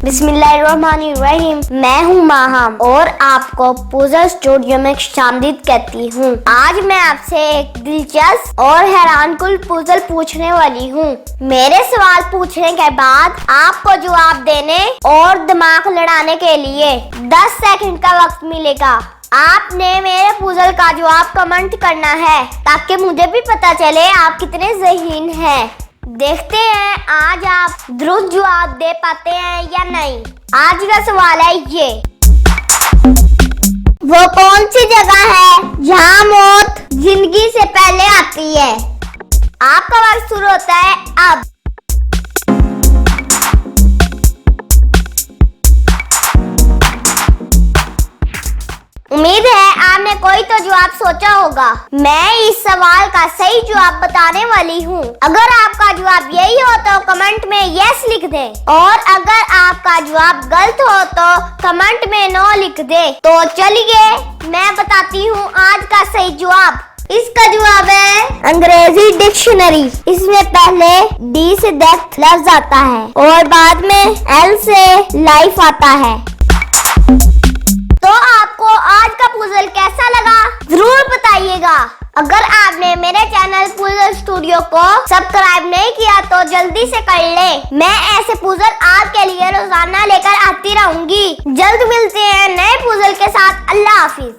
बिस्मिल्लाहिर्रहमानिर्रहीम। मैं हूँ माहम और आपको पजल स्टूडियो में खुशामदीद कहती हूँ। आज मैं आपसे एक दिलचस्प और हैरानकुन पजल पूछने वाली हूँ। मेरे सवाल पूछने के बाद आपको जवाब देने और दिमाग लड़ाने के लिए 10 सेकंड का वक्त मिलेगा। आपने मेरे पजल का जवाब कमेंट करना है ताकि मुझे भी पता चले आप कितने ज़हीन हैं। देखते हैं आज आप दुरुस्त जवाब दे पाते हैं या नहीं। आज का सवाल है ये, वो कौन सी जगह है जहाँ मौत जिंदगी से पहले आती है? आपका वक्त शुरू होता है अब। उम्मीद है आपने कोई तो जवाब सोचा होगा। मैं इस सवाल का सही जवाब बताने वाली हूँ। अगर आपका जवाब यही हो तो कमेंट में यस लिख दें और अगर आपका जवाब गलत हो तो कमेंट में नो लिख दें। तो चलिए मैं बताती हूँ आज का सही जवाब। इसका जवाब है अंग्रेजी डिक्शनरी। इसमें पहले डी से डेथ लफ्ज आता है और बाद में एल से लाइफ आता है। तो आपको आज का पजल कैसा लगा जरूर बताइएगा। अगर आपने मेरे चैनल पजल स्टूडियो को सब्सक्राइब नहीं किया तो जल्दी से कर ले। मैं ऐसे पजल आपके लिए रोजाना लेकर आती रहूंगी। जल्द मिलते हैं नए पजल के साथ। अल्लाह हाफिज।